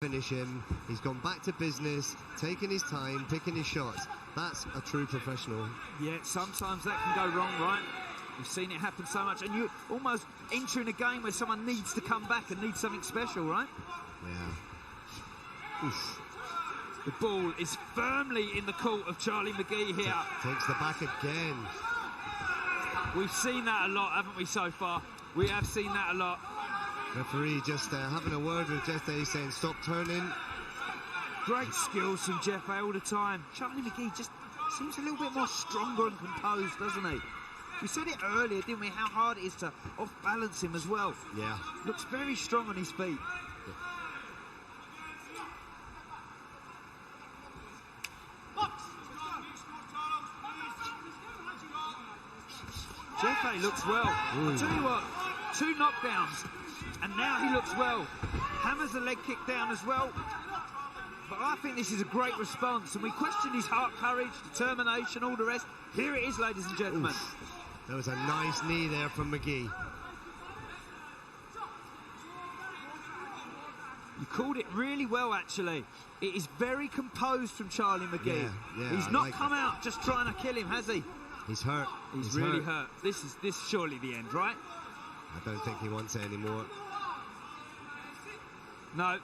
finish him. He's gone back to business, taking his time, picking his shots. That's a true professional. Yeah, sometimes that can go wrong, right? We've seen it happen so much, and you almost entering a game where someone needs to come back and needs something special, right? Yeah. Oof. The ball is firmly in the court of Charlie McGee here. Takes the back again. We've seen that a lot, haven't we, so far? We have seen that a lot. Referee just having a word with Jethé, saying stop turning. Great skills from Jethé all the time. Charlie McGee just seems a little bit more stronger and composed, doesn't he? We said it earlier, didn't we, how hard it is to off-balance him as well. Yeah. Looks very strong on his feet. Jethé looks well. I'll tell you what, 2 knockdowns, and now he looks well. Hammers the leg kick down as well. But I think this is a great response, and we questioned his heart, courage, determination, all the rest. Here it is, ladies and gentlemen. Oof. That was a nice knee there from McGee. You called it really well, actually. It is very composed from Charlie McGee. Yeah, he's not come out just trying to kill him, has he? He's hurt. He's really hurt. This is surely the end, right? I don't think he wants it anymore. No.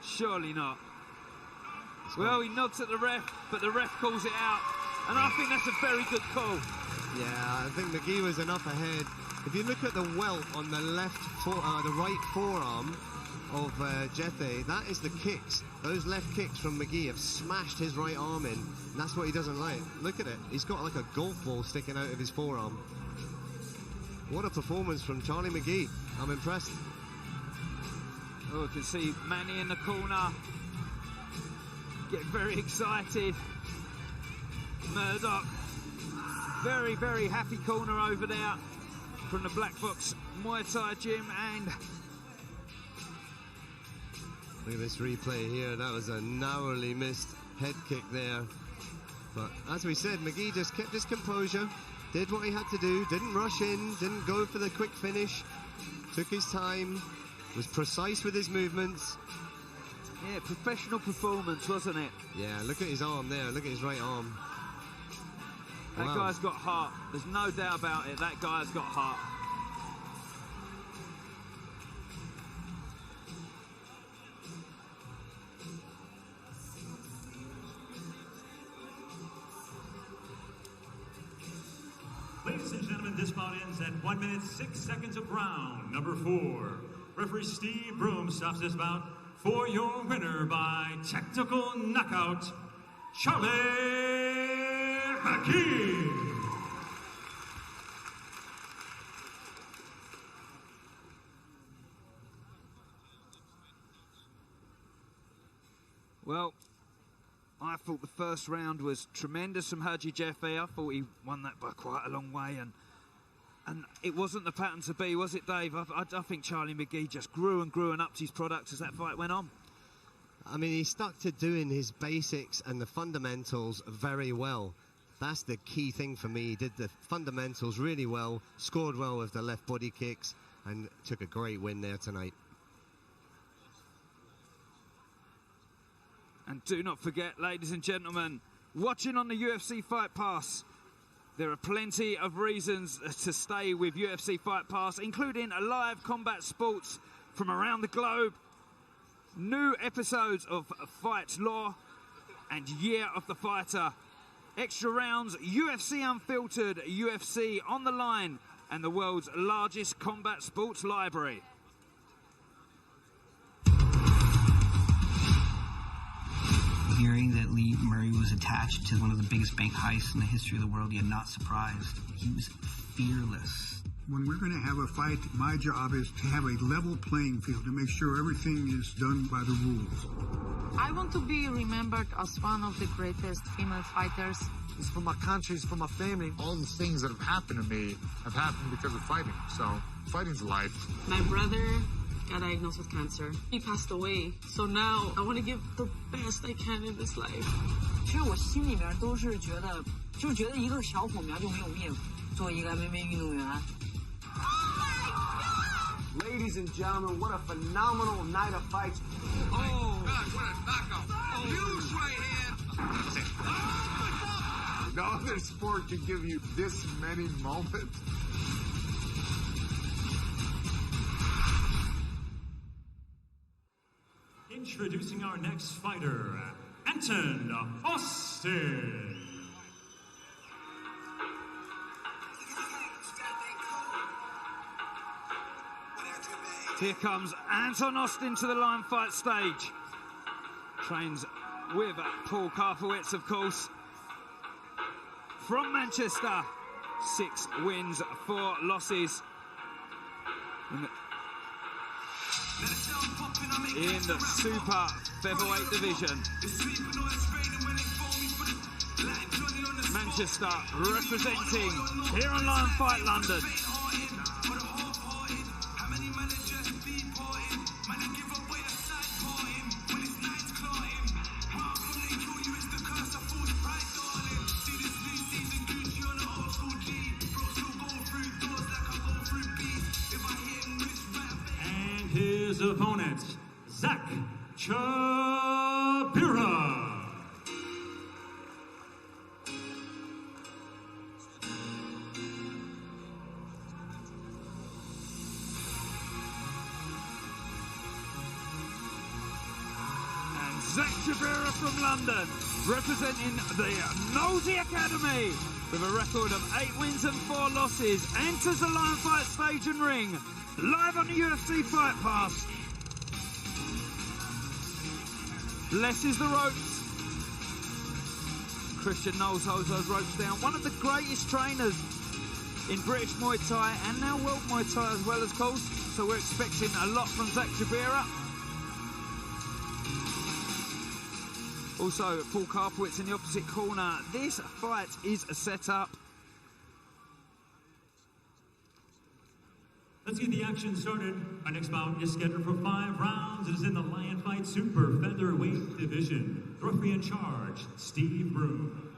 Surely not. Well, he nods at the ref, but the ref calls it out. And I think that's a very good call. Yeah, I think McGee was enough ahead. If you look at the welt on the the right forearm of Jethé, that is the kicks. Those left kicks from McGee have smashed his right arm in. And that's what he doesn't like. Look at it. He's got like a golf ball sticking out of his forearm. What a performance from Charlie McGee. I'm impressed. Oh, you can see Manny in the corner. Get very excited. Murdoch. Very, very happy corner over there from the Black Box Muay Thai gym. And look at this replay here. That was a narrowly missed head kick there. But as we said, McGee just kept his composure, did what he had to do, didn't rush in, didn't go for the quick finish, took his time, was precise with his movements. Yeah, professional performance, wasn't it? Yeah, look at his arm there. Look at his right arm. That Wow. guy's got heart. There's no doubt about it. That guy's got heart. Ladies and gentlemen, this bout ends at 1 minute 6 seconds of round number 4. Referee Steve Broom stops this bout for your winner by technical knockout, Charlie McGee. Well, I thought the first round was tremendous from Haji Jethé. I thought he won that by quite a long way, and it wasn't the pattern to be, was it, Dave? I think Charlie McGee just grew and grew and upped his product as that fight went on. I mean, he stuck to doing his basics and the fundamentals very well. That's the key thing for me. He did the fundamentals really well, scored well with the left body kicks, and took a great win there tonight. And do not forget, ladies and gentlemen, watching on the UFC Fight Pass, there are plenty of reasons to stay with UFC Fight Pass, including live combat sports from around the globe, new episodes of Fight Law and Year of the Fighter, extra rounds, UFC Unfiltered, UFC On the Line, and the world's largest combat sports library. Hearing that Lee Murray was attached to one of the biggest bank heists in the history of the world, you're not surprised. He was fearless. When we're going to have a fight, my job is to have a level playing field, to make sure everything is done by the rules. I want to be remembered as one of the greatest female fighters. It's for my country, it's for my family. All the things that have happened to me have happened because of fighting. So, fighting's life. My brother got diagnosed with cancer. He passed away. So now I want to give the best I can in this life. 其实我心里面都是觉得，就觉得一个小火苗就没有灭，做一个MMA 运动员。Ladies and gentlemen, what a phenomenal night of fights. Oh, God, what a knockout. Oh, huge right hand. No other sport can give you this many moments. Introducing our next fighter, Anton Austin. Here comes Anton Austin to the Lion Fight stage. Trains with Paul Karpowitz, of course. From Manchester, 6 wins, 4 losses. In the super featherweight division. Manchester representing here on Lion Fight London. His opponent, Zach Chabira. And Zach Chabira from London, representing the Nosy Academy, with a record of 8 wins and 4 losses, enters the Lion Fight stage and ring. Live on the UFC Fight Pass. Blesses the ropes. Christian Knowles holds those ropes down. One of the greatest trainers in British Muay Thai and now World Muay Thai as well, of course. So we're expecting a lot from Zach Chabira. Also, Paul Karpowitz in the opposite corner. This fight is a setup. Let's get the action started. Our next bout is scheduled for 5 rounds. It is in the Lion Fight Super Featherweight Division. The referee in charge, Steve Broom.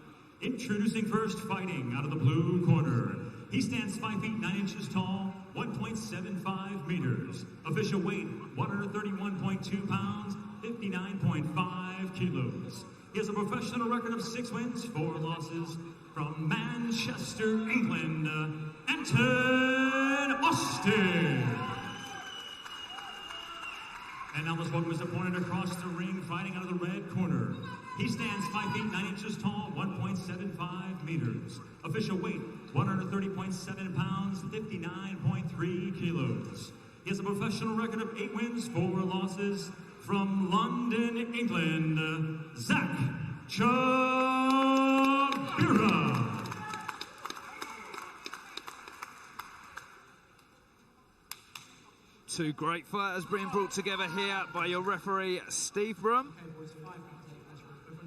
Introducing first, fighting out of the blue corner. He stands 5 feet 9 inches tall, 1.75 meters. Official weight, 131.2 pounds, 59.5 kilos. He has a professional record of 6 wins, 4 losses. From Manchester, England, Anton Austin. And now let's welcome his opponent across the ring, fighting out of the red corner. He stands 5 feet 9 inches tall, 1.75 meters. Official weight, 130.7 pounds, 59.3 kilos. He has a professional record of 8 wins, 4 losses. From London, England, Zach Chabira. Two great fighters being brought together here by your referee, Steve Broom. Okay, boys, 5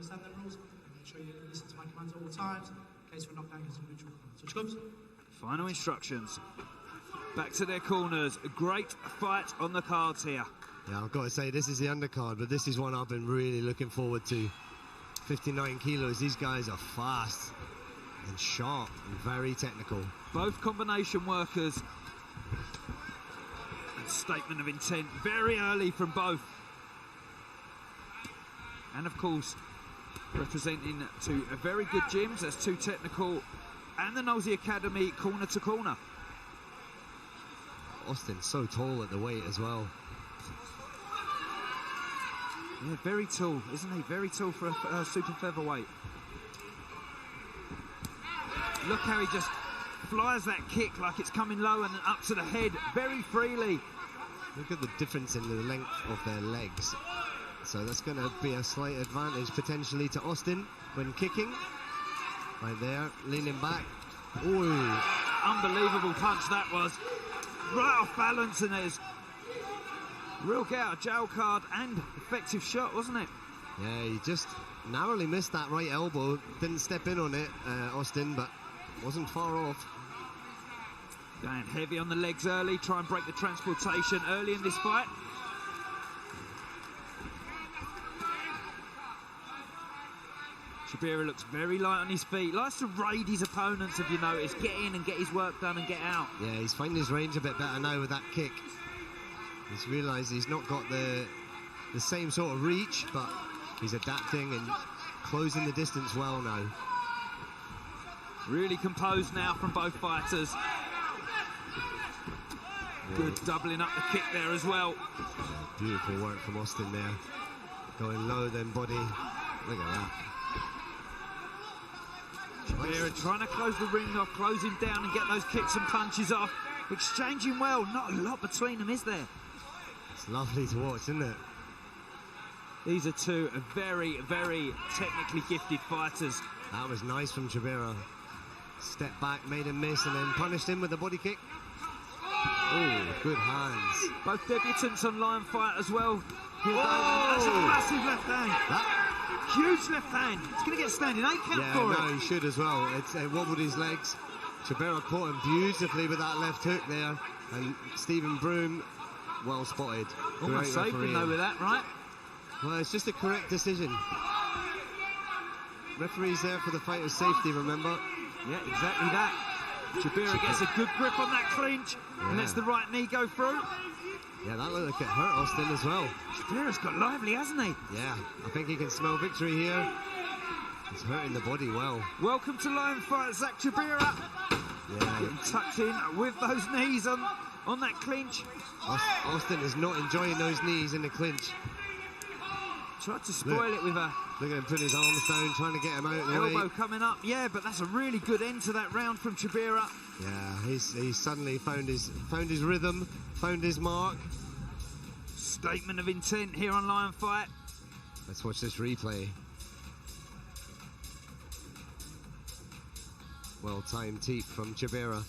understand the rules. Make sure you listen to my commands at all times. In case we're knocked down against a neutral. Switch gloves. Final instructions. Back to their corners. A great fight on the cards here. Yeah, I've got to say, this is the undercard, but this is one I've been really looking forward to. 59 kilos, these guys are fast and sharp and very technical. Both combination workers. And statement of intent very early from both. And of course, representing 2 very good gyms. That's 2 technical and the Nosy Academy corner to corner. Austin's so tall at the weight as well. Yeah, very tall, isn't he? Very tall for a super featherweight. Look how he just flies that kick like it's coming low and up to the head very freely. Look at the difference in the length of their legs. So that's going to be a slight advantage potentially to Austin when kicking. Right there, leaning back. Ooh. Unbelievable punch that was. Right off balance, and there's real get out of jail card and effective shot, wasn't it? Yeah, he just narrowly missed that right elbow. Didn't step in on it, Austin, but wasn't far off. Going heavy on the legs early, try and break the transportation early in this fight. Chabira looks very light on his feet. Likes to raid his opponents, if you notice. Get in and get his work done and get out. Yeah, he's finding his range a bit better now with that kick. He's realised he's not got the same sort of reach, but he's adapting and closing the distance well now. Really composed now from both fighters. Good doubling up the kick there as well. Beautiful work from Austin there. Going low, then body. Look at that. Chabira trying to close the ring off, close him down and get those kicks and punches off. Exchanging well. Not a lot between them, is there? It's lovely to watch, isn't it? These are two very, very technically gifted fighters. That was nice from Chabira. Step back, made him miss, and then punished him with a body kick. Oh, good hands. Both debutants on Lion Fight as well. That's a massive left hand. Huge left hand. He's going to get standing 8 count for it. Yeah, no, he should as well. It's wobbled his legs. Chabira caught him beautifully with that left hook there. And Stephen Broom, well spotted. Almost saved him though with that, right? Well, it's just a correct decision. Referee's there for the fighter's safety, remember? Yeah, exactly that. Chabira gets a good grip on that clinch and lets the right knee go through. Yeah, that looked like it hurt Austin as well. Chabira's got lively, hasn't he? Yeah, I think he can smell victory here. He's hurting the body well. Welcome to Lion Fight, Zach Chabira. Yeah. Getting tucked in with those knees on that clinch. Austin is not enjoying those knees in the clinch. Tried to spoil it with a... Look at him putting his arms down, trying to get him out of the way. Elbow coming up, yeah, but that's a really good end to that round from Chabira. Yeah, he's suddenly found his rhythm, found his mark. Statement of intent here on Lion Fight. Let's watch this replay. Well-timed teep from Chabira.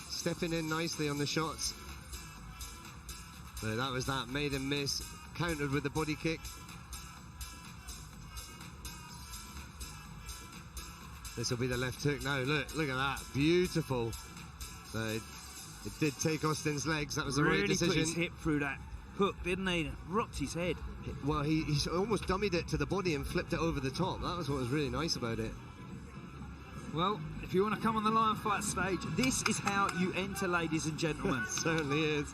Stepping in nicely on the shots. So that was that, made him miss. Countered with the body kick. This will be the left hook now. Look at that. Beautiful. So it did take Austin's legs. That was a right decision. Really put his hip through that hook, didn't he? Rocked his head. Well, he almost dummied it to the body and flipped it over the top. That was what was really nice about it. Well, if you want to come on the Lion Fight stage, this is how you enter, ladies and gentlemen. It certainly is.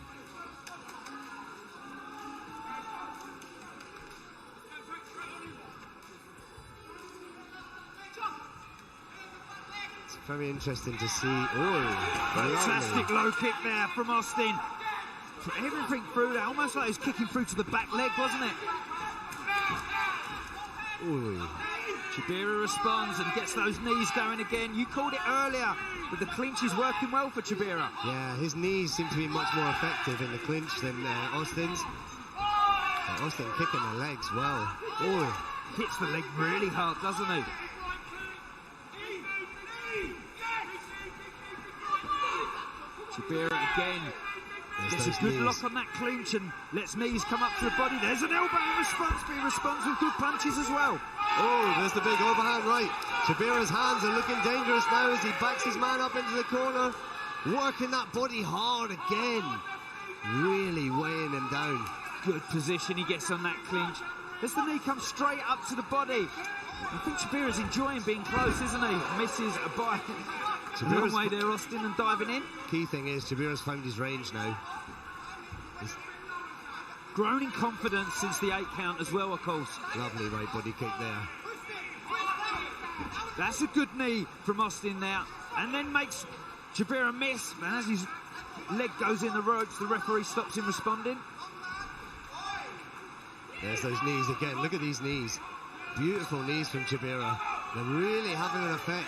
Very interesting to see. Fantastic low kick there from Austin. Everything through there, almost like he was kicking through to the back leg, wasn't it? Ooh. Chabira responds and gets those knees going again. You called it earlier, but the clinch is working well for Chabira. Yeah, his knees seem to be much more effective in the clinch than Austin's. But Austin kicking the legs well. Oh, hits the leg really hard, doesn't he? Chabira again gets a good lock on that clinch and lets knees come up to the body. There's an elbow in response, but he responds with good punches as well. Oh, there's the big overhand right. Chabira's hands are looking dangerous now as he backs his man up into the corner. Working that body hard again. Really weighing him down. Good position he gets on that clinch. As the knee comes straight up to the body. I think Chabira's enjoying being close, isn't he? Misses a bite. Long way there, Austin, and diving in. Key thing is Chabira's found his range now. He's grown in confidence since the 8 count as well, of course. Lovely right body kick there. That's a good knee from Austin there. And then makes Chabira miss. And as his leg goes in the ropes, the referee stops him responding. There's those knees again. Look at these knees. Beautiful knees from Chabira. They're really having an effect.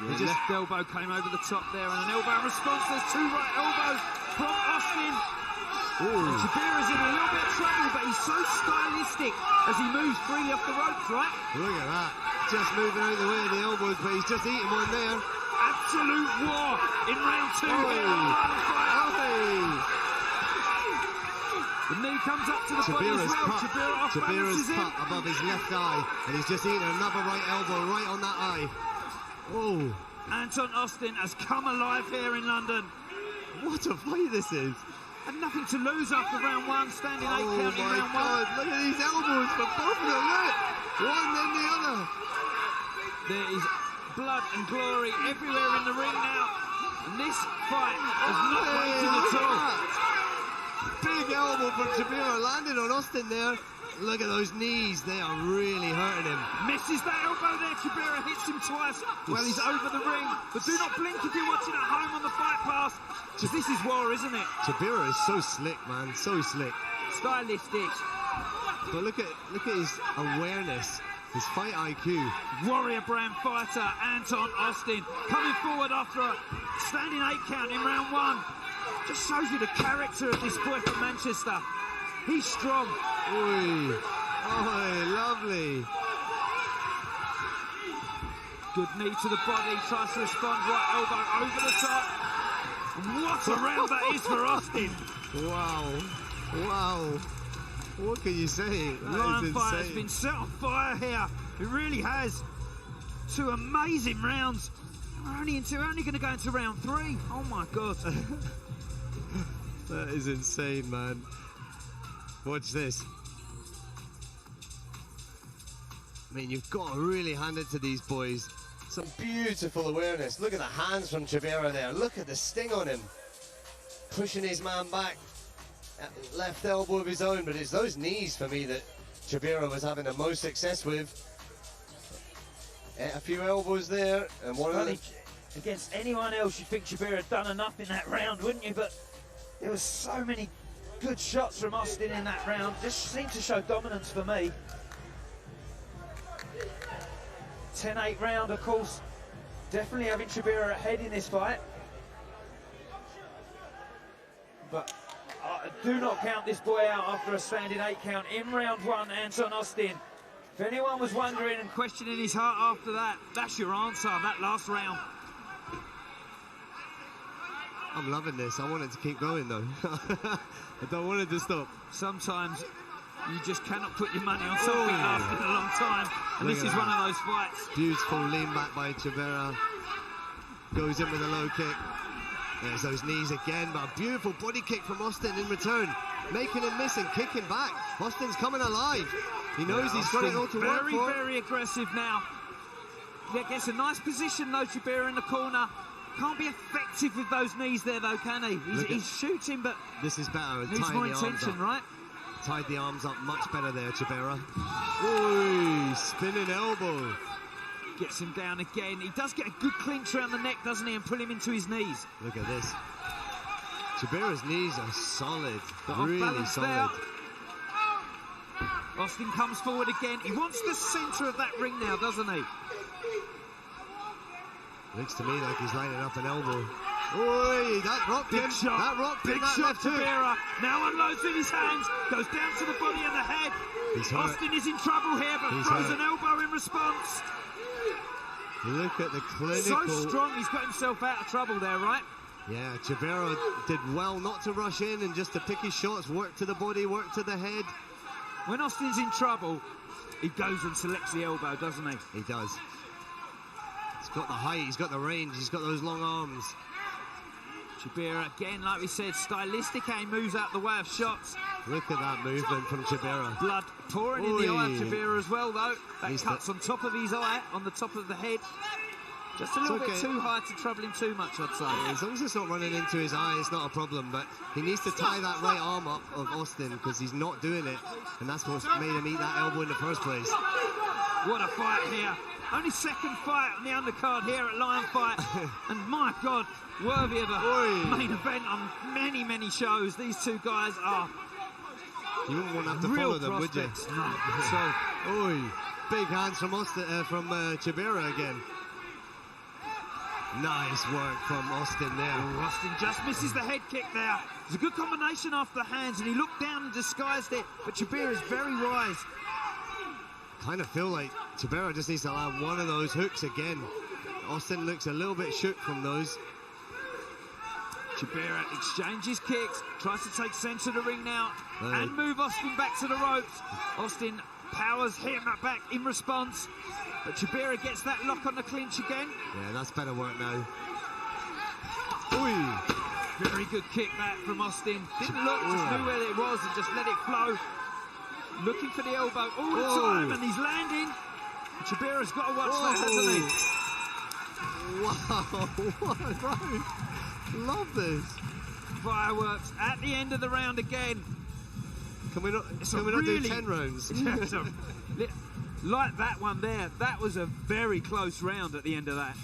Yeah, the left elbow came over the top there, and an elbow in response. There's 2 right elbows from Austin. And Chabira's in a little bit of trouble, but he's so stylistic as he moves freely off the ropes, right? Look at that. Just moving out of the way of the elbows, but he's just eating one there. Absolute war in round 2 here. The knee comes up to the body as well. Chabira's cut above his left eye, and he's just eating another right elbow right on that eye. Oh. Anton Austin has come alive here in London. What a fight this is. And nothing to lose after round 1, standing 8 count in round 1. Look at these elbows for both of them, look. One then the other. There is blood and glory everywhere in the ring now. And this fight has not waited at all. Big elbow from Chabira, landed on Austin there. Look at those knees, they are really hurting him. Misses that elbow there, Chabira hits him twice while he's over the ring. But do not blink if you're watching at home on the Fight Pass, because this is war, isn't it? Chabira is so slick, man, so slick. Stylistic. But look at his awareness, his fight IQ. Warrior brand fighter Anton Austin coming forward after a standing 8 count in round 1. Just shows you the character of this boy from Manchester. He's strong. Oi. Oh, lovely. Good knee to the body, tries to respond, right elbow over the top. What a round that is for Austin. Wow. Wow. What can you say? Lion Fight has been set on fire here. It really has. 2 amazing rounds. We're only going to go into round 3. Oh my God. That is insane, man. Watch this. I mean, you've got to really hand it to these boys. Some beautiful awareness. Look at the hands from Chabira there. Look at the sting on him. Pushing his man back. Left elbow of his own, but it's those knees for me that Chabira was having the most success with. A few elbows there, and one of them. Against anyone else, you'd think Chabira had done enough in that round, wouldn't you? But there was so many good shots from Austin in that round. Just seemed to show dominance for me. 10-8 round, of course. Definitely having Chabira ahead in this fight. But do not count this boy out after a standing 8 count in round 1, Anton Austin. If anyone was wondering and questioning his heart after that, that's your answer, that last round. I'm loving this. I want it to keep going, though. I don't want it to stop. Sometimes you just cannot put your money on something lasting a long time. And this is one of those fights. Beautiful lean back by Chabira. Goes in with a low kick. There's those knees again, but a beautiful body kick from Austin in return. Making him miss and kicking back. Austin's coming alive. He knows he's got it all to work for. Very aggressive now. Yeah, gets a nice position though, Chabira in the corner. Can't be effective with those knees there though, can he? He's shooting, but this is better. Needs more intention, right? Tied the arms up much better there, Chabira. Ooh, spinning elbow. Gets him down again. He does get a good clinch around the neck, doesn't he, and pull him into his knees. Look at this. Chabira's knees are solid, but really solid. There. Austin comes forward again. He wants the centre of that ring now, doesn't he? Looks to me like he's lining up an elbow. Oi, that rocked him. Shot. That rocked him. Big shot to Chabira. Now unloads in his hands. Goes down to the body and the head. Austin is in trouble here, but throws an elbow in response. Look at the clinical. So strong, he's got himself out of trouble there, right? Yeah, Chabira did well not to rush in and just to pick his shots, work to the body, work to the head. When Austin's in trouble, he goes and selects the elbow, doesn't he? He does. He's got the height, he's got the range, he's got those long arms. Chabira, again, like we said, stylistic aim, moves out the way of shots. Look at that movement from Chabira. Blood pouring in the eye of Chabira as well, though. That cuts on top of his eye, on the top of the head. Just a little bit too high to trouble him too much, I'd say. Yeah, as long as it's not running into his eye, it's not a problem, but he needs to tie that right arm up of Austin because he's not doing it, and that's what's made him eat that elbow in the first place. What a fight here. Only second fight on the undercard here at Lion Fight, and my God, worthy of a main event on many, many shows. These two guys are You wouldn't want to have to follow them, would you? No. So, big hands from Austin, Chabira again. Nice work from Austin there. Austin just misses the head kick there. It's a good combination after the hands, and he looked down and disguised it, but Chabira is very wise. Kind of feel like Chabira just needs to allow one of those hooks again. Austin looks a little bit shook from those. Chabira exchanges kicks, tries to take centre of the ring now, and move Austin back to the ropes. Austin powers him back in response, but Chabira gets that lock on the clinch again. Yeah, that's better work now. Very good kick back from Austin. Didn't look, just knew where it was and just let it flow. Looking for the elbow all the time, and he's landing. Chabira's got to watch that, hasn't he? Wow, what a round. Love this. fireworks at the end of the round again. Can we not do 10 rounds? Like that one there, that was a very close round at the end of that.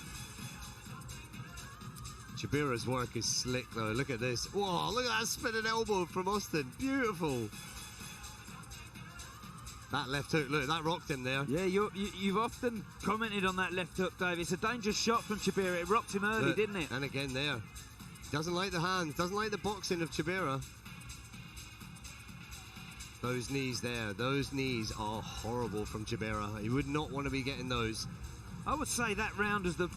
Chabira's work is slick though. Look at this. Whoa, look at that spinning elbow from Austin. Beautiful. That left hook, look, that rocked him there. Yeah, you've often commented on that left hook, Dave. It's a dangerous shot from Chabira. It rocked him early, didn't it? And again there. Doesn't like the hands, doesn't like the boxing of Chabira. Those knees there, those knees are horrible from Chabira. You would not want to be getting those. I would say that round is the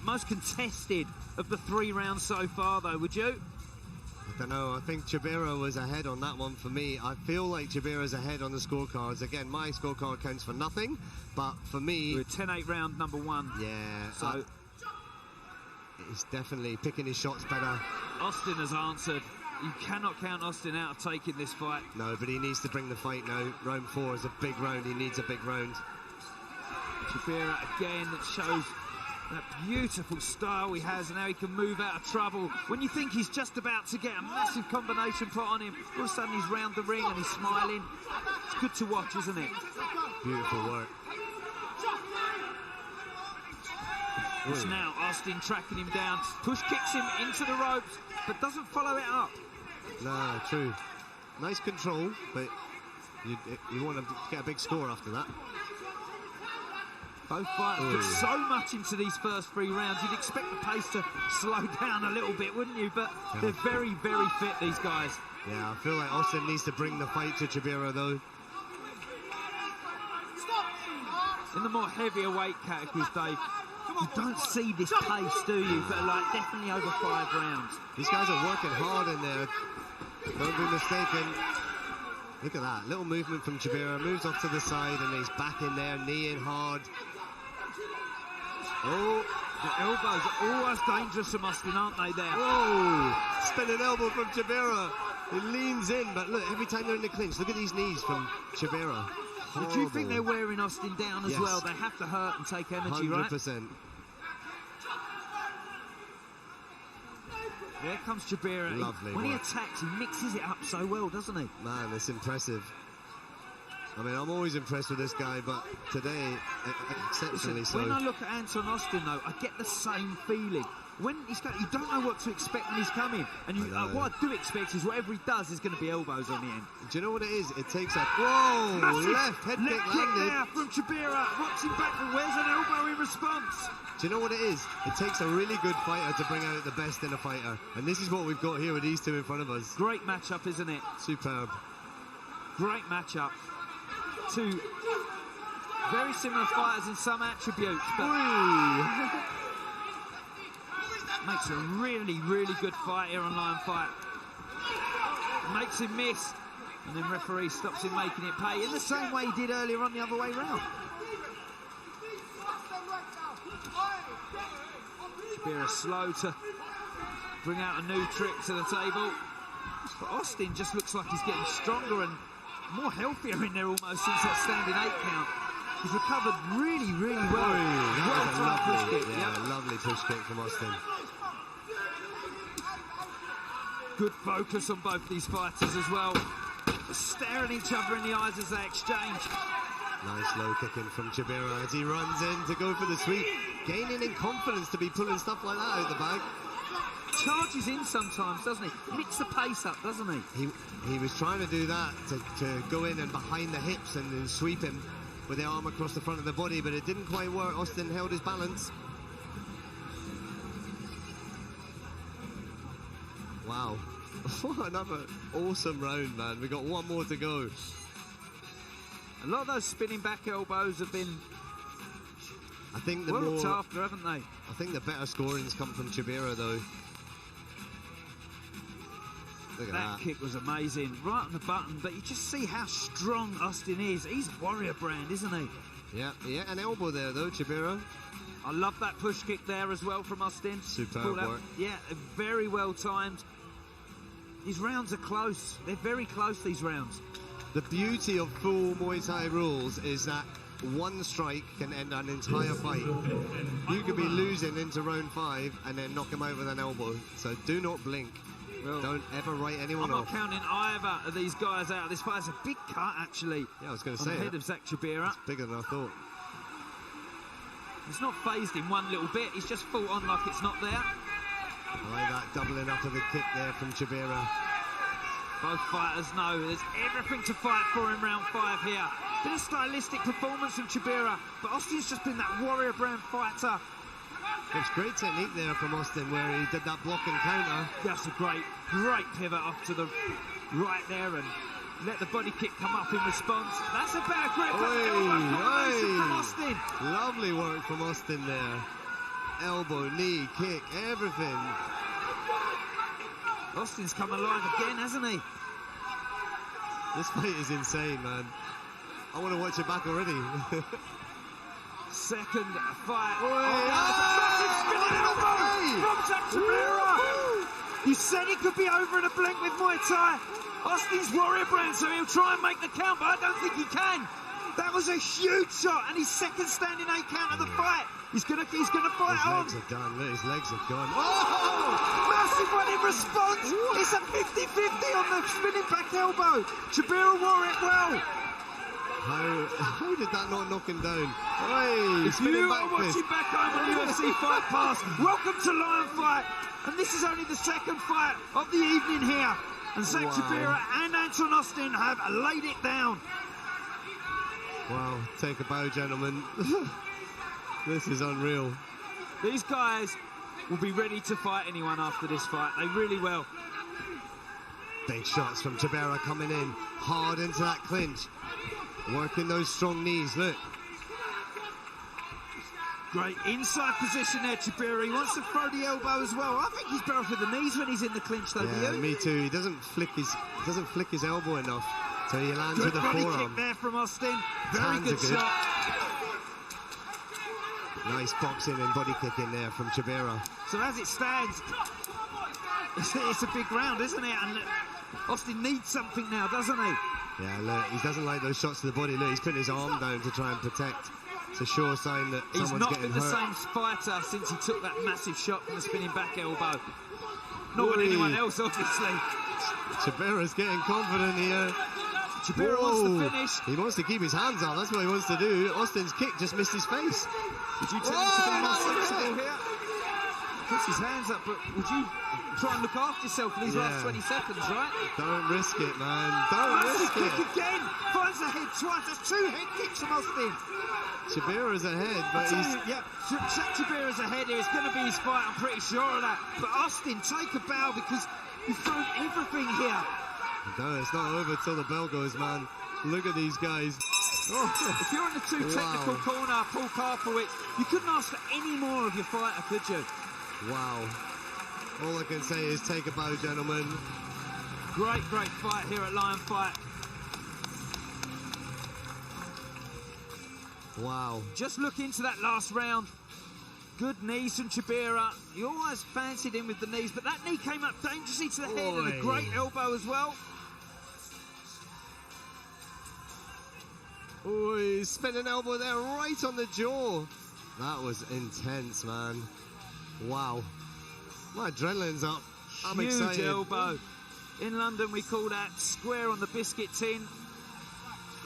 most contested of the 3 rounds so far, though, would you? I don't know. I think Chabira was ahead on that one for me. I feel like Chabira's ahead on the scorecards. Again, my scorecard counts for nothing, but for me... We're 10-8 round number 1. Yeah. So... he's definitely picking his shots better. Austin has answered. You cannot count Austin out of taking this fight. No, but he needs to bring the fight now. Round 4 is a big round. He needs a big round. Chabira again, that shows that beautiful style he has and how he can move out of trouble. When you think he's just about to get a massive combination put on him, all of a sudden he's round the ring and he's smiling. It's good to watch, isn't it? Beautiful work. It's now Austin tracking him down, push kicks him into the ropes, but doesn't follow it up. No, true. Nice control, but you want to get a big score after that. Both fighters put so much into these first 3 rounds, you'd expect the pace to slow down a little bit, wouldn't you? But they're very, very fit, these guys. Yeah, I feel like Austin needs to bring the fight to Chabira, though. In the more heavier weight categories, Dave, you don't see this pace, do you? But like definitely over 5 rounds. These guys are working hard in there. Don't be mistaken. Look at that. Little movement from Chabira. Moves off to the side and he's back in there, kneeing hard. Oh, the elbows are always dangerous from Austin, aren't they, there? Whoa! Spinning elbow from Chabira. He leans in, but look, every time they're in the clinch, look at these knees from Chabira. Do you think they're wearing Austin down as well? They have to hurt and take energy, 100%. Right? 100%. There comes Chabira. Lovely when work. he attacks, he mixes it up so well, doesn't he? Man, it's impressive. I mean, I'm always impressed with this guy, but today, exceptionally so. When I look at Anton Austin, though, I get the same feeling. When he's you don't know what to expect when he's coming. And what I do expect is whatever he does is going to be elbows on the end. Do you know what it is? It takes a... Whoa! Left head kick landed. There from Chabira. Rocks him back, but where's an elbow in response? Do you know what it is? It takes a really good fighter to bring out the best in a fighter. And this is what we've got here with these two in front of us. Great matchup, isn't it? Superb. Great matchup. Two very similar fighters in some attributes, but makes a really, really good fight here on Lion Fight. Makes him miss, and then referee stops him making it pay in the same way he did earlier on the other way round. Chabira slow to bring out a new trick to the table. But Austin just looks like he's getting stronger and more healthier in there almost since that standing 8 count. He's recovered really, really well. That was a lovely push kick from Austin. Good focus on both these fighters as well. Staring each other in the eyes as they exchange. Nice low kicking from Chabira as he runs in to go for the sweep. Gaining in confidence to be pulling stuff like that out the bag. Charges in sometimes, doesn't he? Mix the pace up, doesn't he? He was trying to do that, to go in and behind the hips and then sweep him with the arm across the front of the body, but it didn't quite work. Austin held his balance. Wow. Another awesome round, man. We got one more to go. A lot of those spinning back elbows have been well looked after, haven't they? I think the better scorings come from Chabira, though. Look at that. That kick was amazing, right on the button, but you just see how strong Austin is. He's a warrior brand, isn't he? Yeah, an elbow there, though, Chabira. I love that push kick there as well from Austin. Superb work. Yeah, very well timed. These rounds are close. They're very close, these rounds. The beauty of full Muay Thai rules is that one strike can end an entire fight. You could be losing into round 5 and then knock him out with an elbow. So do not blink. Well, don't ever write anyone I'm off. not counting either of these guys out. This fight's a big cut, actually. Yeah, I was going to on say the head of Zach Chabira. It's bigger than I thought. He's not phased in one little bit. He's just fought on like it's not there. I like that doubling up of the kick there from Chabira. Both fighters know there's everything to fight for in round 5 here. Bit of stylistic performance from Chabira, but Austin's just been that warrior brand fighter. It's great technique there from Austin where he did that block and counter. That's a great pivot off to the right there and let the body kick come up in response. That's a better grip. From Austin. Lovely work from Austin there. Elbow, knee, kick, everything. Austin's come alive again, hasn't he? This fight is insane, man. I want to watch it back already. Second fight. From Zach Chabira. You said it could be over in a blink with Muay Thai. Austin's warrior brand, so he'll try and make the count, but I don't think he can. That was a huge shot, and his second standing 8 count of the fight. He's gonna fight on. His legs are done. Look, his legs are gone. Massive one in response. It's a 50-50 on the spinning back elbow. Chabira wore it well. How did that not knock him down? If you are watching back home on UFC Fight Pass, welcome to Lion Fight. And this is only the second fight of the evening here. And Zach Chabira and Anton Austin have laid it down. Wow, take a bow, gentlemen. This is unreal. These guys will be ready to fight anyone after this fight. They really will. Big shots from Chabira coming in. Hard into that clinch. Working those strong knees, look. Great inside position there, Chabira. He wants to throw the elbow as well. I think he's better for the knees when he's in the clinch, though. Yeah, me too. He doesn't flick his elbow enough, so he lands with the forearm. Good kick there from Austin. Very good shot. Nice boxing and body kicking there from Chabira. So as it stands, it's a big round, isn't it? And Austin needs something now, doesn't he? Yeah, look, he doesn't like those shots to the body. Look, he's putting his arm down to try and protect. It's a sure sign that someone's getting hurt. He's not been the same fighter since he took that massive shot from the spinning back elbow. Not with anyone else, obviously. Chabira's getting confident here. Chabira wants to finish. He wants to keep his hands up. That's what he wants to do. Austin's kick just missed his face. Would you tell him to be more sensible here? Puts his hands up, but would you try and look after yourself for these last 20 seconds, right? Don't risk it, man. Don't risk it. Kick again. Finds the head twice. That's 2 head kicks from Austin. Chabira's ahead, but he's... Zach Chabira's ahead here. It's going to be his fight, I'm pretty sure of that. But Austin, take a bow because you've thrown everything here. No, it's not over till the bell goes, man. Look at these guys. If you're in the too technical corner, Paul Karpowicz, you couldn't ask for any more of your fighter, could you? Wow. All I can say is take a bow, gentlemen. Great fight here at Lion Fight. Wow. Just look into that last round. Good knees from Chabira. You always fancied him with the knees, but that knee came up dangerously to the head and a great elbow as well. Oh, he spent an elbow there right on the jaw. That was intense, man. Wow. My adrenaline's up. I'm excited. Huge elbow. In London, we call that square on the biscuit tin.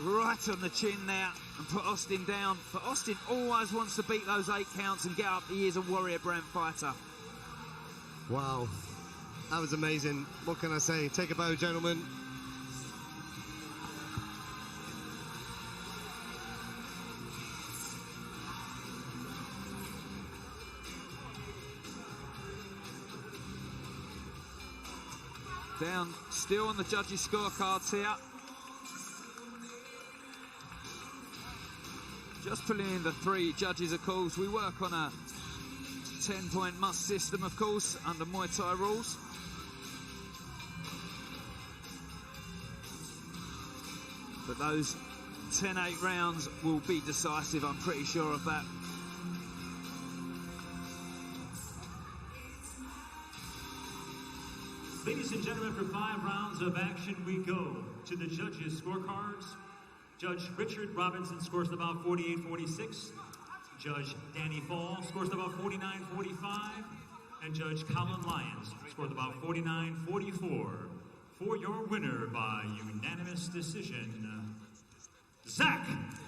Right on the chin there and put Austin down. But Austin always wants to beat those 8 counts and get up. He is a warrior brand fighter. Wow. That was amazing. What can I say? Take a bow, gentlemen. Down still on the judges' scorecards here. Just pulling in the 3 judges, of course. We work on a 10-point must system, of course, under Muay Thai rules. But those 10-8 rounds will be decisive, I'm pretty sure of that. Ladies and gentlemen, for 5 rounds of action, we go to the judges' scorecards. Judge Richard Robinson scores about 48-46. Judge Danny Fall scores about 49-45. And Judge Colin Lyons scored about 49-44 for your winner by unanimous decision, Zach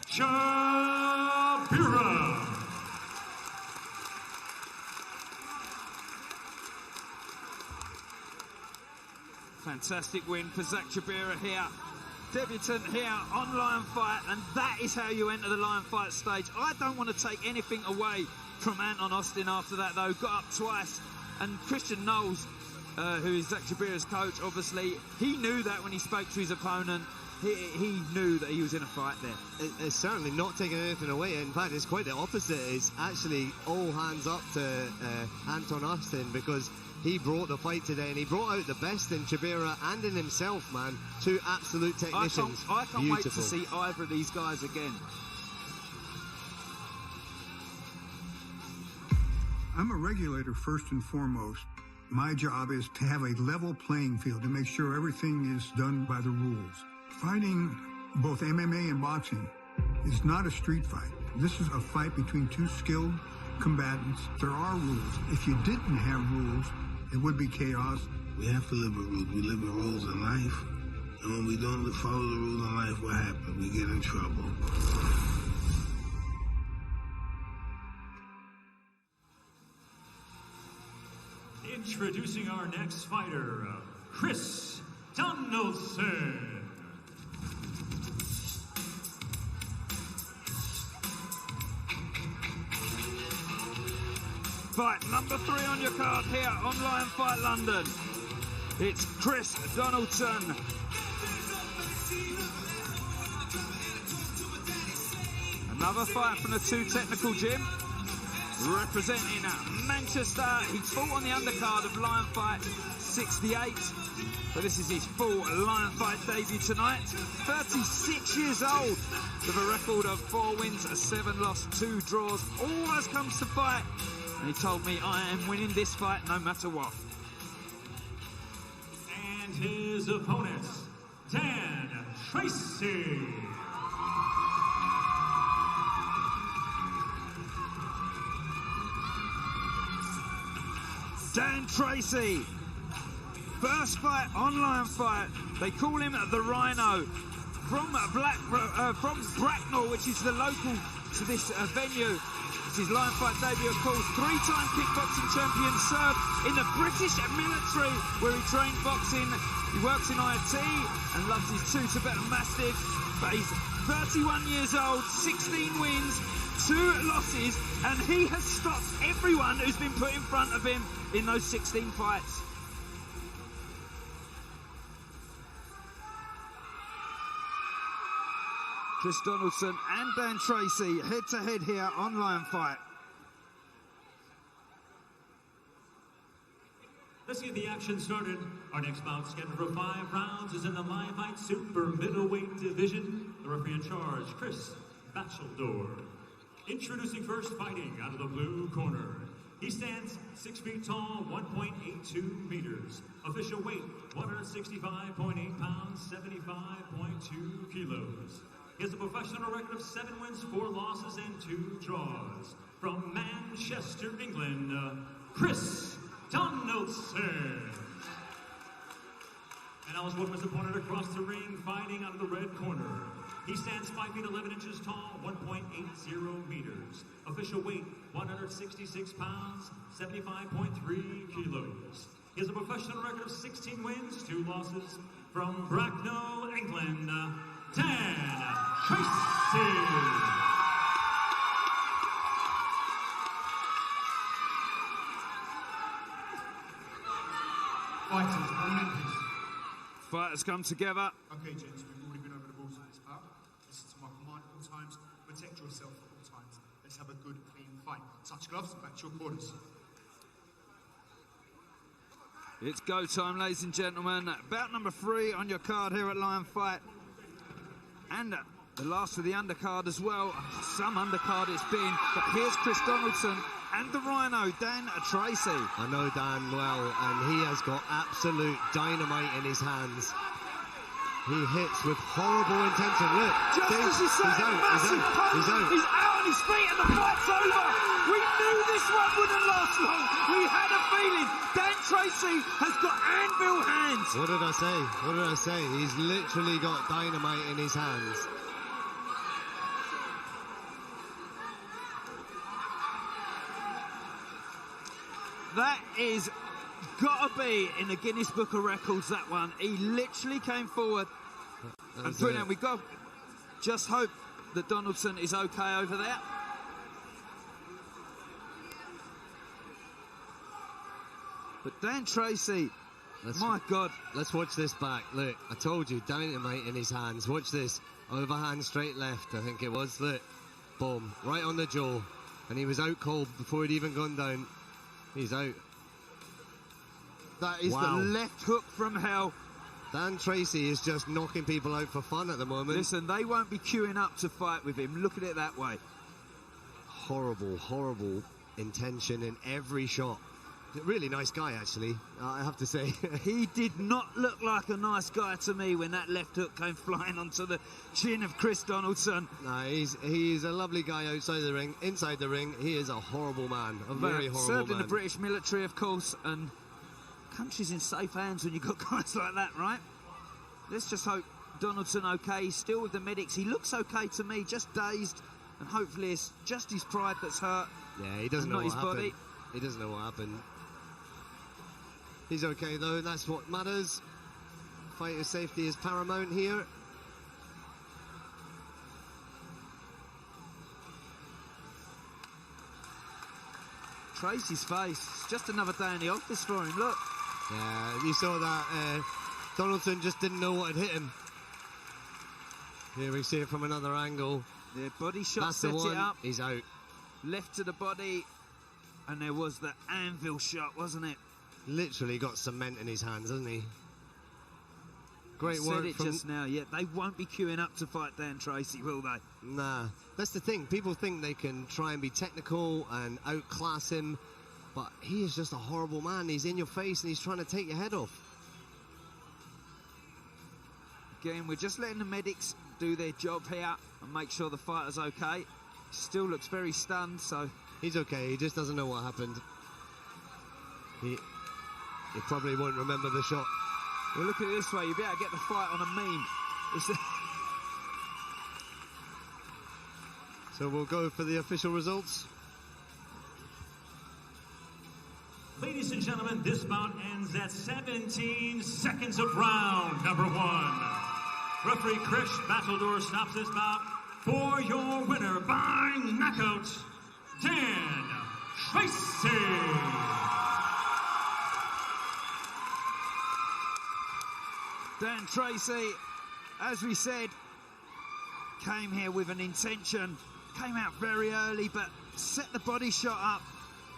Shabira. Fantastic win for Zach Shabira here. Debutant here on Lion Fight, and that is how you enter the Lion Fight stage. I don't want to take anything away from Anton Austin after that, though. Got up twice, and Christian Knowles, who is Zach Shabira's coach, obviously, he knew that when he spoke to his opponent. He knew that he was in a fight there. It's certainly not taking anything away. In fact, it's quite the opposite. It's actually all hands up to Anton Austin, because he brought the fight today, and he brought out the best in Shabira and in himself, man. Two absolute technicians. I can't wait to see either of these guys again. I'm a regulator first and foremost. My job is to have a level playing field, to make sure everything is done by the rules. Fighting, both MMA and boxing, is not a street fight. This is a fight between two skilled combatants. There are rules. If you didn't have rules, it would be chaos. We have to live by rules. We live by rules in life. And when we don't follow the rules in life, what happens? We get in trouble. Introducing our next fighter, Chris Donaldson. Fight number 3 on your card here on Lion Fight London. It's Chris Donaldson. Another fight from the 2 Technical Gym. Representing Manchester. He fought on the undercard of Lion Fight 68. So this is his full Lion Fight debut tonight. 36 years old, with a record of 4 wins, 7 loss, 2 draws. Always comes to fight. And he told me, I am winning this fight no matter what. And his opponent, Dan Tracy. Dan Tracy. First fight on Lion Fight. They call him the Rhino. From Bracknell, which is the local to this venue. It's his Lion Fight debut, of course. 3-time kickboxing champion, served in the British military, where he trained boxing. He works in IT and loves his 2 Tibetan Mastiffs. But he's 31 years old, 16 wins, 2 losses, and he has stopped everyone who's been put in front of him in those 16 fights. Chris Donaldson and Dan Tracy head-to-head here on Lion Fight. Let's get the action started. Our next bout, scheduled for 5 rounds, is in the Lion Fight Super Middleweight Division. The referee in charge, Chris Batcheldor. Introducing first, fighting out of the blue corner. He stands 6 feet tall, 1.82 meters. Official weight, 165.8 pounds, 75.2 kilos. He has a professional record of 7 wins, 4 losses, and 2 draws. From Manchester, England, Chris Donaldson. And now let's welcome his opponent across the ring, fighting out of the red corner. He stands 5 feet 11 inches tall, 1.80 meters. Official weight, 166 pounds, 75.3 kilos. He has a professional record of 16 wins, 2 losses. From Bracknell, England, Dan Tracy. Fighters, 1 minute, please. Fighters come together. Okay, gents, we've already been over the rules of this bout. Listen to my command at all times. Protect yourself at all times. Let's have a good, clean fight. Touch gloves and back to your quarters. It's go time, ladies and gentlemen. Bout number 3 on your card here at Lion Fight. And the last of the undercard as well. Some undercard it's been. But here's Chris Donaldson and the Rhino, Dan Tracy. I know Dan well, and he has got absolute dynamite in his hands. He hits with horrible intention. Look, Just see, as you say, he's out, massive punch. he's out. He's out on his feet and the fight's over. We knew this one wouldn't last long. We had a feeling. Dan Tracy has got anvil hands. What did I say? What did I say? He's literally got dynamite in his hands. That is gotta be in the Guinness Book of Records, that one. He literally came forward and threw down. We got just hope that Donaldson is okay over there. But Dan Tracy, my God. Let's watch this back. Look, I told you, dynamite in his hands. Watch this. Overhand straight left, I think it was. Look, boom, right on the jaw. And he was out cold before he'd even gone down. He's out. That is the left hook from hell. Dan Tracy is just knocking people out for fun at the moment. Listen, they won't be queuing up to fight with him. Look at it that way. Horrible, horrible intention in every shot. Really nice guy, actually, I have to say. He did not look like a nice guy to me when that left hook came flying onto the chin of Chris Donaldson. No, he's a lovely guy outside the ring. Inside the ring, he is a horrible man. A very horrible man. Served in the British military, of course, and country's in safe hands when you've got guys like that, right? Let's just hope Donaldson okay. He's still with the medics. He looks okay to me, just dazed, and hopefully it's just his pride that's hurt. Yeah, he doesn't know what what happened. Body. He doesn't know what happened. He's okay, though. That's what matters. Fighter safety is paramount here. Tracy's face. It's just another day in the office for him. Look. Yeah, you saw that. Donaldson just didn't know what had hit him. Here we see it from another angle. The body shot That's set the one. it up. He's out. Left to the body. And there was the anvil shot, wasn't it? Literally got cement in his hands, hasn't he? Great work. Said it just now. Yeah, they won't be queuing up to fight Dan Tracy, will they? Nah. That's the thing. People think they can try and be technical and outclass him, but he is just a horrible man. He's in your face and he's trying to take your head off. Again, we're just letting the medics do their job here and make sure the fighter's okay. Still looks very stunned, so... He's okay. He just doesn't know what happened. He probably won't remember the shot. Well, look at it this way. You'll be able to get the fight on a meme. So we'll go for the official results. Ladies and gentlemen, this bout ends at 17 seconds of round number 1. Referee Chris Battledore stops this bout for your winner by knockout, Dan Tracy. Dan Tracy, as we said, came here with an intention, came out very early, but set the body shot up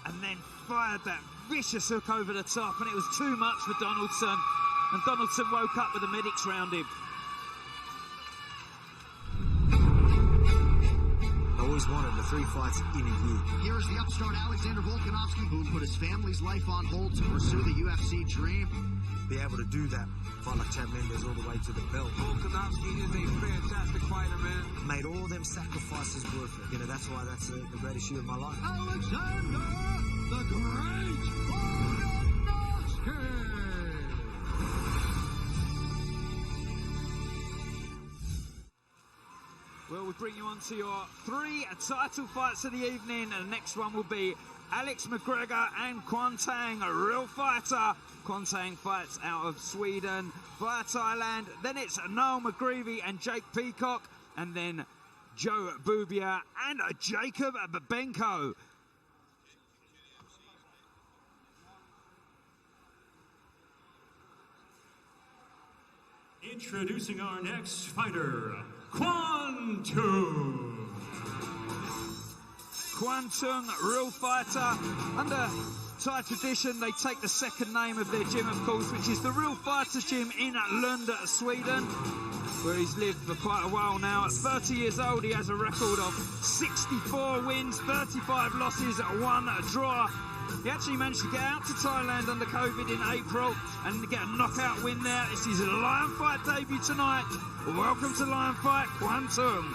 and then fired that vicious hook over the top, and it was too much for Donaldson, and Donaldson woke up with the medics round him. I always wanted the 3 fights in a year. Here's the upstart Alexander Volkanovski, who put his family's life on hold to pursue the UFC dream. Be able to do that, fight like Chad Mendes all the way to the belt. Volkanovski is a fantastic fighter, man. Made all them sacrifices worth it. You know, that's why that's the greatest year of my life. Alexander the Great Volkanovski! Well, we bring you on to your 3 title fights of the evening, and the next one will be Alex McGregor and Quan Tang, a real fighter. Quan Tang fights out of Sweden via Thailand. Then it's Noel McGreevy and Jake Peacock, and then Joe Bubia and Jacob Babenko. Introducing our next fighter, Quantum. Quantum, real fighter. Under Thai tradition, they take the second name of their gym, of course, which is the Real Fighters Gym in Lund, Sweden, where he's lived for quite a while now. At 30 years old, he has a record of 64 wins, 35 losses, 1 draw. He actually managed to get out to Thailand under COVID in April and get a knockout win there. It's his Lion Fight debut tonight. Welcome to Lion Fight, Kwan Tung.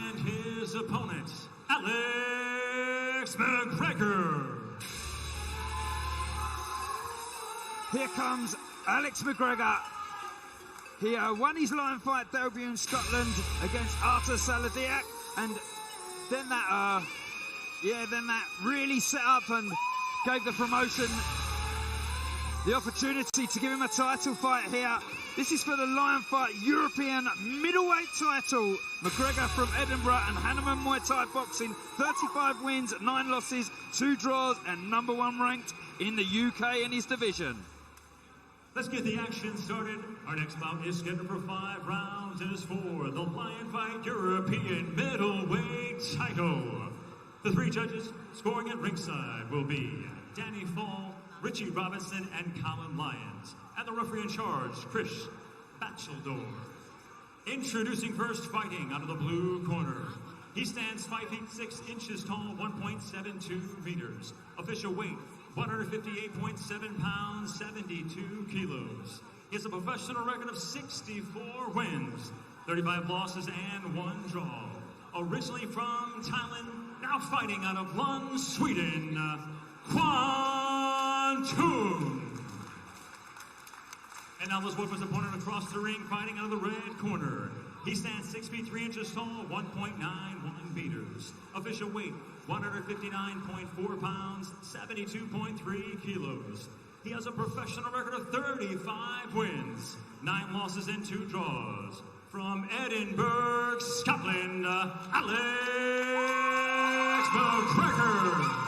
And his opponent, Alex McGregor. Here comes Alex McGregor. He won his Lion Fight debut in Scotland against Artur Saladiak, and then that really set up and gave the promotion the opportunity to give him a title fight here. This is for the Lion Fight European middleweight title. McGregor from Edinburgh and Hanneman Muay Thai Boxing, 35 wins, 9 losses, 2 draws, and #1 ranked in the UK in his division. Let's get the action started. Our next bout is scheduled for 5 rounds and is for the Lion Fight European middleweight title. The 3 judges scoring at ringside will be Danny Fall, Richie Robinson, and Colin Lyons. And the referee in charge, Chris Batcheldor. Introducing first, fighting out of the blue corner. He stands 5 feet 6 inches tall, 1.72 meters. Official weight, 158.7 pounds, 72 kilos. He has a professional record of 64 wins, 35 losses, and 1 draw. Originally from Thailand, now fighting out of Lund, Sweden, Kwan Tung. And now let's welcome his opponent across the ring, fighting out of the red corner. He stands 6 feet 3 inches tall, 1.91 meters. Official weight, 159.4 pounds, 72.3 kilos. He has a professional record of 35 wins, 9 losses, and 2 draws. From Edinburgh, Scotland, Alex McGregor.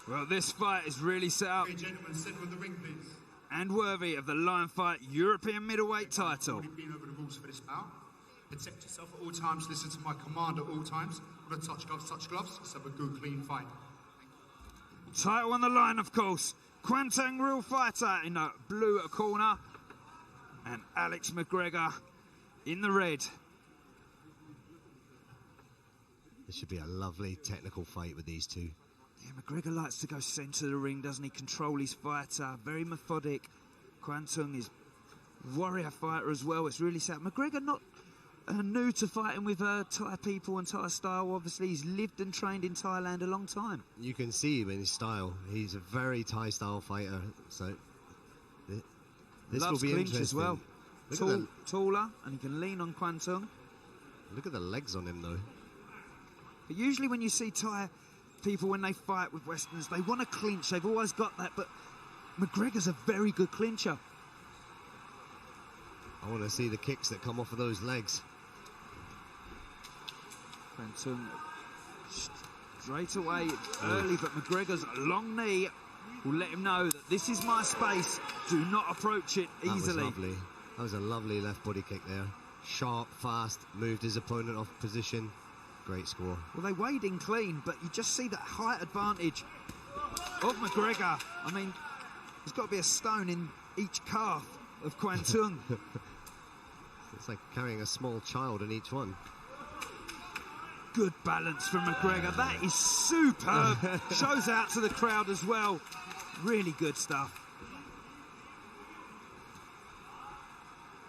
Well, this fight is really set up. Hey, gentlemen, center of the ring, please. And worthy of the Lion Fight European middleweight title. Already been over the rules for this bout. Protect yourself at all times. Listen to my command at all times. Want to touch gloves, touch gloves. Let's have a good, clean fight. Title on the line, of course. Kwan Tung, real fighter, in the blue corner. And Alex McGregor in the red. This should be a lovely technical fight with these two. Yeah, McGregor likes to go centre of the ring, doesn't he? Control his fighter, very methodic. Kwan Tung is warrior fighter as well. It's really sad. McGregor not new to fighting with Thai people and Thai style. Obviously, he's lived and trained in Thailand a long time. You can see him in his style. He's a very Thai style fighter. So this will be interesting as well. Taller, and he can lean on Kwan Tung. Look at the legs on him, though. But usually when you see Thai people, when they fight with Westerners, they want to clinch. They've always got that, but McGregor's a very good clincher. I want to see the kicks that come off of those legs. Kwan Tung straight away, early, but McGregor's long knee will let him know that this is my space. Do not approach it easily. That was lovely. That was a lovely left body kick there. Sharp, fast, moved his opponent off position. Great score. Well, they weighed in clean, but you just see that height advantage of McGregor. I mean, there's got to be a stone in each calf of Kwan Tung. It's like carrying a small child in each one. Good balance from McGregor. That is superb. Shows out to the crowd as well. Really good stuff.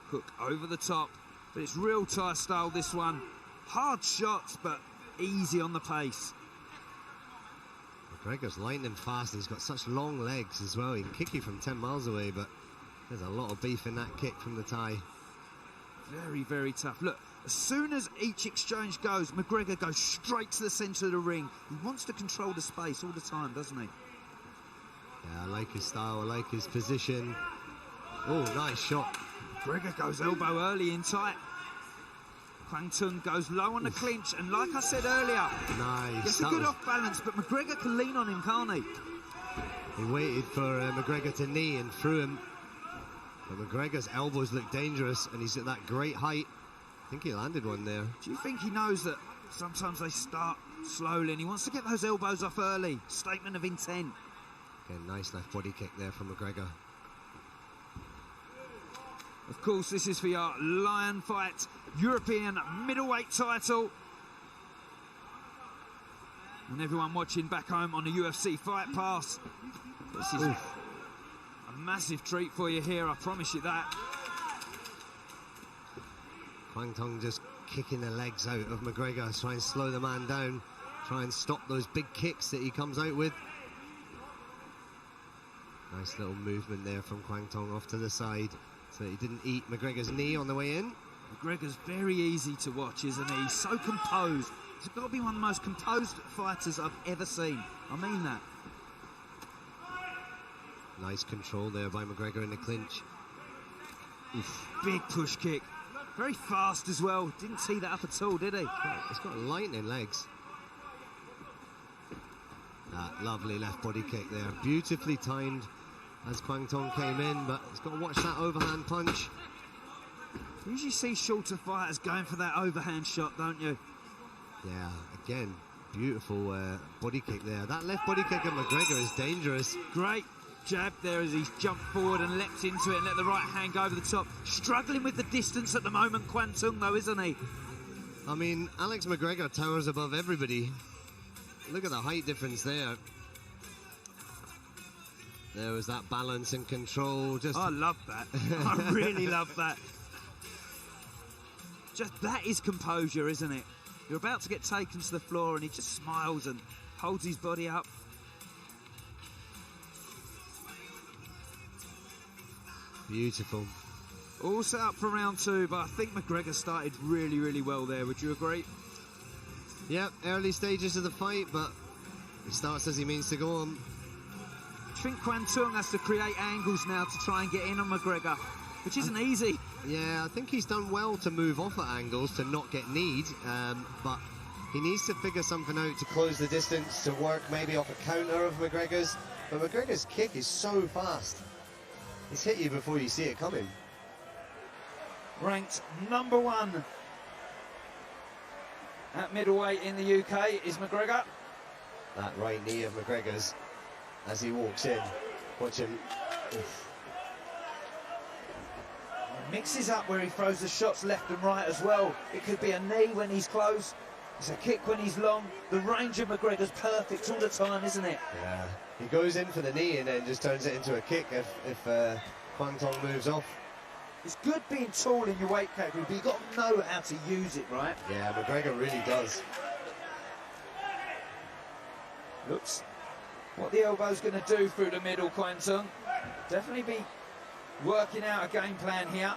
Hook over the top, but it's real Thai style, this one. Hard shots, but easy on the pace. McGregor's lightning fast. He's got such long legs as well. He can kick you from 10 miles away, but there's a lot of beef in that kick from the Thai. Very, very tough. Look, as soon as each exchange goes, McGregor goes straight to the centre of the ring. He wants to control the space all the time, doesn't he? Yeah, I like his style. I like his position. Oh, nice shot. McGregor goes elbow early in tight. Kwan Tung goes low on the clinch, and like I said earlier, nice. It's a good off balance, but McGregor can lean on him, can't he? He waited for McGregor to knee and threw him. But McGregor's elbows look dangerous, and he's at that great height. I think he landed one there. Do you think he knows that sometimes they start slowly, and he wants to get those elbows off early? Statement of intent. Okay, nice left body kick there from McGregor. Of course, this is for your Lion Fight European middleweight title. And everyone watching back home on the UFC Fight Pass, this is a massive treat for you here, I promise you that. Kwang Tung just kicking the legs out of McGregor, try and slow the man down, try and stop those big kicks that he comes out with. Nice little movement there from Kwang Tung off to the side, so he didn't eat McGregor's knee on the way in. McGregor's very easy to watch, isn't he? He's so composed. He's got to be one of the most composed fighters I've ever seen. I mean that. Nice control there by McGregor in the clinch. Oof. Big push kick. Very fast as well. Didn't see that up at all, did he? He's got lightning legs. That lovely left body kick there. Beautifully timed as Kwang Tung came in, but he's got to watch that overhand punch. You usually see shorter fighters going for that overhand shot, don't you? Yeah, again, beautiful body kick there. That left body kick of McGregor is dangerous. Great jab there as he's jumped forward and leapt into it and let the right hand go over the top. Struggling with the distance at the moment, Kwang Tung, though, isn't he? I mean, Alex McGregor towers above everybody. Look at the height difference there. There was that balance and control. Just I love that. I really love that. Just that is composure, isn't it? You're about to get taken to the floor and he just smiles and holds his body up. Beautiful. All set up for round two, but I think McGregor started really, really well there. Would you agree? Yep, early stages of the fight, but he starts as he means to go on. I think Kwang Tung has to create angles now to try and get in on McGregor, which isn't easy. Yeah, I think he's done well to move off at angles to not get kneed, but he needs to figure something out to close the distance, to work maybe off a counter of McGregor's. But McGregor's kick is so fast. He's hit you before you see it coming. Ranked number one at middleweight in the UK is McGregor. That right knee of McGregor's as he walks in. Watch him. Oof. Mixes up where he throws the shots left and right as well. It could be a knee when he's close. It's a kick when he's long. The range of McGregor's perfect all the time, isn't it? Yeah. He goes in for the knee and then just turns it into a kick if Kwang Tung moves off. It's good being tall in your weight category, but you've got to know how to use it, right? Yeah, McGregor really does. Looks what the elbow's going to do through the middle, Kwang Tung. Definitely be working out a game plan here.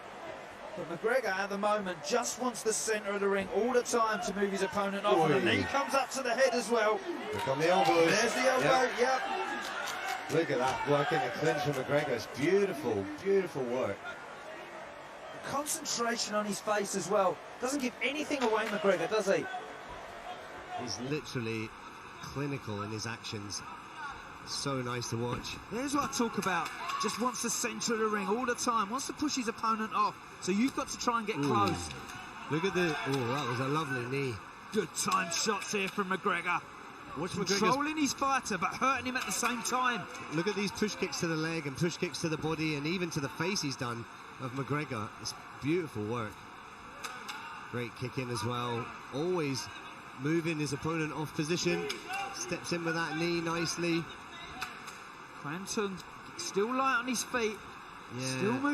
But McGregor at the moment just wants the centre of the ring all the time to move his opponent off. And the knee comes up to the head as well. Look on the elbows. There's the elbow, yep. Look at that work in the clinch from McGregor. It's beautiful, beautiful work. The concentration on his face as well. Doesn't give anything away, McGregor, does he? He's literally clinical in his actions. So nice to watch. There's what I talk about. Just wants the centre of the ring all the time. Wants to push his opponent off. So you've got to try and get close. Look at the... Oh, that was a lovely knee. Good time shots here from McGregor. Watch controlling his fighter, but hurting him at the same time. Look at these push kicks to the leg and push kicks to the body and even to the face he's done of McGregor. It's beautiful work. Great kick in as well. Always moving his opponent off position. Steps in with that knee nicely. Kwang Tung still light on his feet. Yeah. Still moving.